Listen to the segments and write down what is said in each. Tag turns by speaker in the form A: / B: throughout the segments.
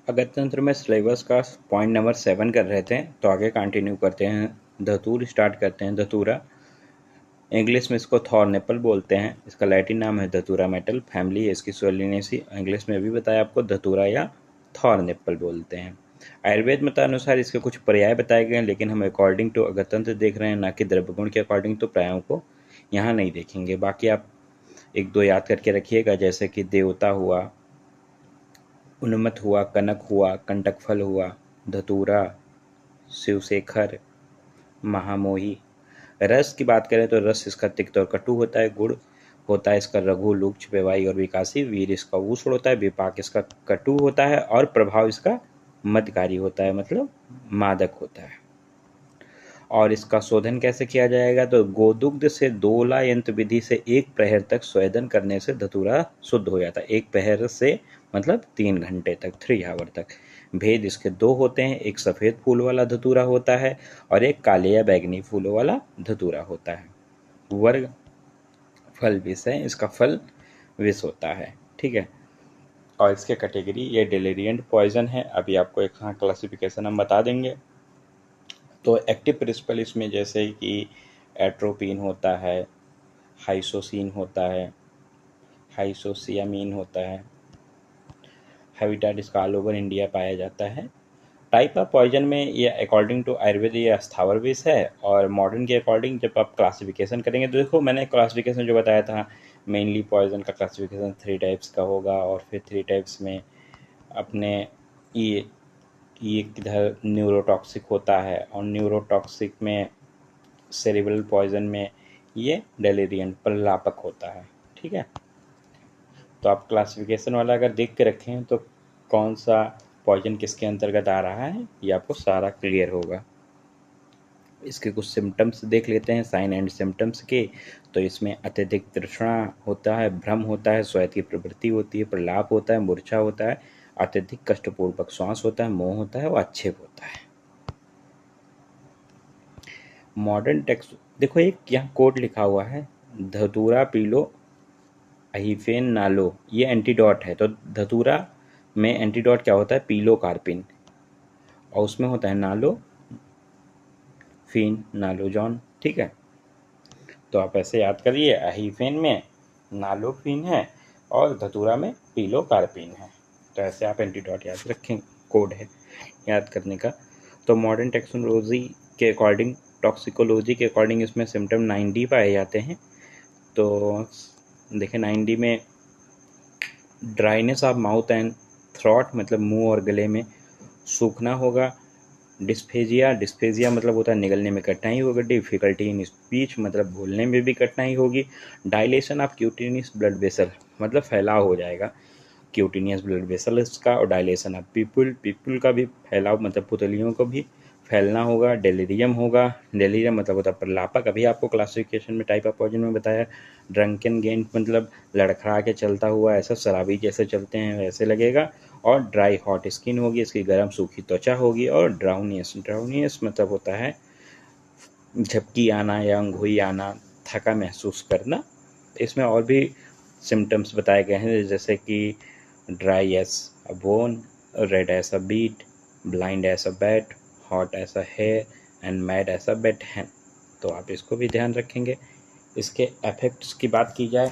A: अगर तंत्र में सिलेबस का पॉइंट नंबर 7 कर रहे थे तो आगे कंटिन्यू करते हैं। धतूर स्टार्ट करते हैं। धतूरा इंग्लिश में इसको थॉर्नेपल बोलते हैं। इसका लैटिन नाम है धतूरा मेटल। फैमिली है इसकी सोलिनेसी। इंग्लिश में भी बताया आपको, धतूरा या थॉर्नेपल बोलते हैं। आयुर्वेद मतानुसार इसके कुछ पर्याय बताए गए हैं, लेकिन हम अकॉर्डिंग टू अगतंत्र देख रहे हैं, ना कि द्रव्यगुण के अकॉर्डिंग, तो पर्यायों को यहाँ नहीं देखेंगे। बाकी आप एक दो याद करके रखिएगा, जैसे कि देवता हुआ, उन्मत्त हुआ, कनक हुआ, कंटकफल हुआ, धतूरा, शिवशेखर, महामोही। रस की बात करें तो रस इसका तिक्त और कटु होता है। गुड़ होता है इसका रघु, लुक्ष, बेवाई और विकासी। वीर इसका ऊष्ण होता है। विपाक इसका कटु होता है और प्रभाव इसका मदकारी होता है, मतलब मादक होता है। और इसका शोधन कैसे किया जाएगा, तो गोदुग्ध से दोला यंत्र विधि से 1 प्रहर तक स्वेदन करने से धतूरा शुद्ध हो जाता है। 1 प्रहर से मतलब 3 घंटे तक, 3 आवर तक। भेद इसके 2 होते हैं, एक सफ़ेद फूल वाला धतूरा होता है और एक काले या बैगनी फूलों वाला धतूरा होता है। वर्ग फल विष है, इसका फल विष होता है, ठीक है। और इसके कैटेगरी, ये डेलेरियंट पॉइजन है। अभी आपको एक क्लासिफिकेशन हम बता देंगे। तो एक्टिव प्रिंसिपल इसमें जैसे कि एट्रोपिन होता है, हाइसोसिन होता है, हाइसोसियामीन होता है। हैबिटेट इसका ऑल ओवर इंडिया पाया जाता है। टाइप ऑफ पॉइजन में ये अकॉर्डिंग टू आयुर्वेद ये स्थावर विष है, और मॉडर्न के अकॉर्डिंग जब आप क्लासिफिकेशन करेंगे तो देखो मैंने क्लासिफिकेशन जो बताया था, मेनली पॉइजन का क्लासिफिकेशन 3 टाइप्स का होगा। और फिर 3 टाइप्स में अपने ये किधर न्यूरोटॉक्सिक होता है, और न्यूरोटॉक्सिक में सेरिब्रल पॉइजन में ये डेलेरियन प्रलापक होता है, ठीक है। तो आप क्लासिफिकेशन वाला अगर देख के रखें तो कौन सा पॉइजन किसके अंतर्गत आ रहा है ये आपको सारा क्लियर होगा। इसके कुछ सिम्टम्स देख लेते हैं, साइन एंड सिम्टम्स के। तो इसमें अत्यधिक तृष्णा होता है, भ्रम होता है, स्वाद की प्रवृत्ति होती है, प्रलाप होता है, मूर्छा होता है, अत्यधिक कष्टपूर्वक श्वास होता है, मोह होता है और आक्षेप होता है। मॉडर्न टेक्स्ट देखो, एक यहाँ कोड लिखा हुआ है, धतूरा पी लो, अहिफेन ना लो, ये एंटीडोट है। तो धतूरा में एंटीडोट क्या होता है, पीलो कार्पिन, और उसमें होता है नालो फिन, नालोजॉन, ठीक है। तो आप ऐसे याद करिए, अहिफेन में नालोफिन है और धतूरा में पीलो कार्पिन है। तो ऐसे आप एंटीडोट याद रखें, कोड है याद करने का। तो मॉडर्न टेक्नोलॉजी के अकॉर्डिंग, टॉक्सिकोलॉजी के अकॉर्डिंग इसमें सिम्टम 9D पाए जाते हैं। तो देखें 9D में dryness of mouth and throat, मतलब मुंह और गले में सूखना होगा। डिस्फेजिया मतलब होता है निगलने में कठिनाई होगी। डिफिकल्टी इन स्पीच मतलब बोलने में भी कठिनाई होगी। Dilation of cutaneous blood vessel मतलब फैलाव हो जाएगा क्यूटेनियस ब्लड वेसल्स का, और डायलेशन ऑफ पीपुल का भी फैलाव, मतलब पुतलियों को भी फैलना होगा। डेलीरियम होगा। डेलीरियम मतलब होता है प्रलापक, अभी आपको क्लासिफिकेशन में टाइप ऑफ पॉइजन में बताया। ड्रंकन गेंट मतलब लड़खड़ा के चलता हुआ, ऐसा शराबी जैसे चलते हैं वैसे लगेगा। और ड्राई हॉट स्किन होगी, इसकी गर्म सूखी त्वचा होगी। और ड्राउनियस मतलब होता है झपकी आना या अंगोई आना, थका महसूस करना। इसमें और भी सिम्टम्स बताए गए हैं, जैसे कि dry as a bone, red as a beet, blind as a bat, hot as a hare and mad as a bet hen. तो आप इसको भी ध्यान रखेंगे। इसके इफेक्ट्स की बात की जाए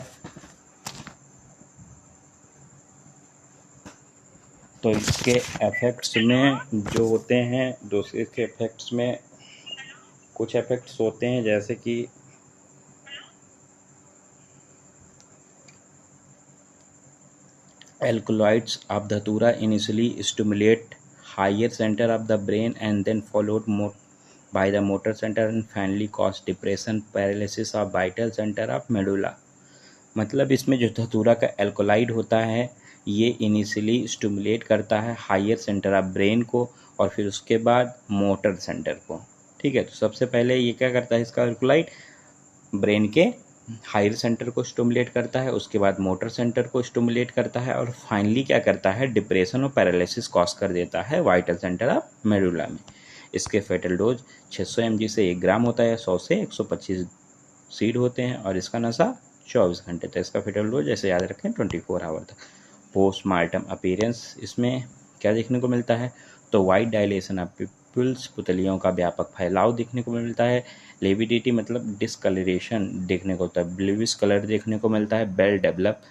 A: तो इसके इफेक्ट्स में जो होते हैं, दूसरे के इफेक्ट्स में कुछ इफेक्ट्स होते हैं, जैसे कि alkaloids of dhatura initially stimulate higher center of the brain and then followed by the motor center and finally cause depression, paralysis of vital center of medulla। मतलब इसमें जो धतूरा का एल्कोलाइड होता है ये इनिशियली स्टिमुलेट करता है हायर सेंटर ऑफ ब्रेन को और फिर उसके बाद मोटर सेंटर को, ठीक है। तो सबसे पहले ये क्या करता है, इसका एल्कोलाइड ब्रेन के हायर सेंटर को स्टिमुलेट करता है, उसके बाद मोटर सेंटर को स्टिमुलेट करता है, और फाइनली क्या करता है, डिप्रेशन और पैरालिसिस कॉज कर देता है वाइटल सेंटर ऑफ मेडुला में। इसके फेटल डोज 600 mg से 1 ग्राम होता है, 100 से 125 सीड होते हैं, और इसका नशा 24 घंटे तक। इसका फेटल डोज ऐसे याद रखें 24 आवर तक। पोस्टमार्टम अपीयरेंस इसमें क्या देखने को मिलता है, तो वाइड डायलेशन ऑफ पिपल्स, पुतलियों का व्यापक फैलाव देखने को मिलता है। लिविडिटी मतलब डिस्कलरेशन देखने को मिलता है, ब्लूइश कलर देखने को मिलता है। Bell develop.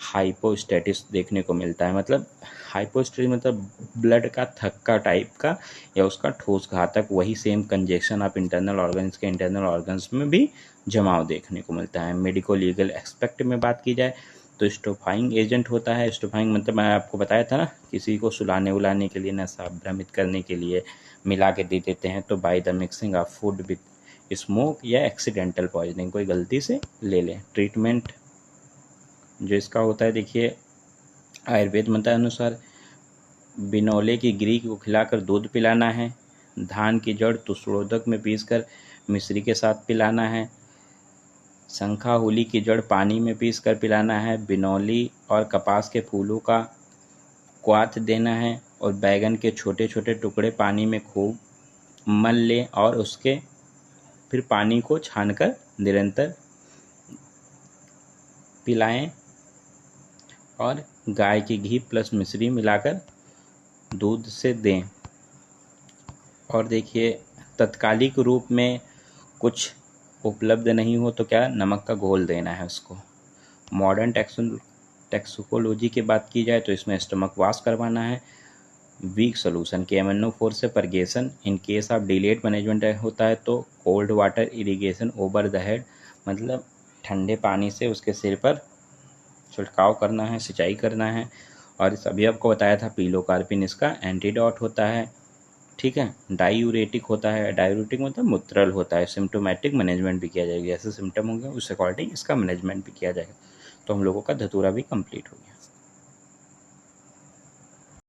A: हाइपोस्टेटिस देखने को मिलता है, मतलब हाइपोस्टेटिस मतलब ब्लड का थक्का टाइप का या उसका ठोस घातक, वही same conjunction of internal organs के इंटरनल ऑर्गन्स में भी जमाव देखने को मिलता है। मेडिको लीगल एक्सपेक्ट में बात की जाए तो स्टोफाइंग एजेंट होता है। स्टोफाइंग मतलब मैं आपको बताया था ना, किसी को सुलाने उलाने के लिए, नशा भ्रमित करने के लिए मिला के दे देते हैं, तो by the mixing of food with smoke या एक्सीडेंटल पॉइजनिंग, कोई गलती से ले लें। ट्रीटमेंट जो इसका होता है, देखिए आयुर्वेद मंत्र अनुसार बिनौले की गिरी को खिलाकर दूध पिलाना है। धान की जड़ तुषरोधक में पीसकर मिश्री के साथ पिलाना है। शंखाहुली की जड़ पानी में पीसकर पिलाना है। बिनौली और कपास के फूलों का क्वाथ देना है। और बैगन के छोटे छोटे टुकड़े पानी में खूब मल लें और उसके फिर पानी को छानकर निरंतर पिलाएं। और गाय की घी प्लस मिश्री मिलाकर दूध से दें। और देखिए तत्कालिक रूप में कुछ उपलब्ध नहीं हो तो क्या, नमक का घोल देना है उसको। मॉडर्न टैक्सिकोलॉजी की बात की जाए तो इसमें स्टमक वॉश करवाना है। वीक सोल्यूशन KMNO4 से purgation. In case of delayed management होता है तो cold water irrigation over the head, मतलब ठंडे पानी से उसके सिर पर छिड़काव करना है, सिंचाई करना है। और इस अभी आपको बताया था पिलोकार्पिन इसका एंटीडोट होता है, ठीक है। डायूरेटिक होता है, डायूरेटिक मतलब मूत्रल होता है। सिम्टोमेटिक मैनेजमेंट भी किया जाएगा, जैसे सिम्टम होंगे उस अकॉर्डिंग इसका मैनेजमेंट भी किया जाएगा। तो हम लोगों का धतूरा भी कंप्लीट हो गया।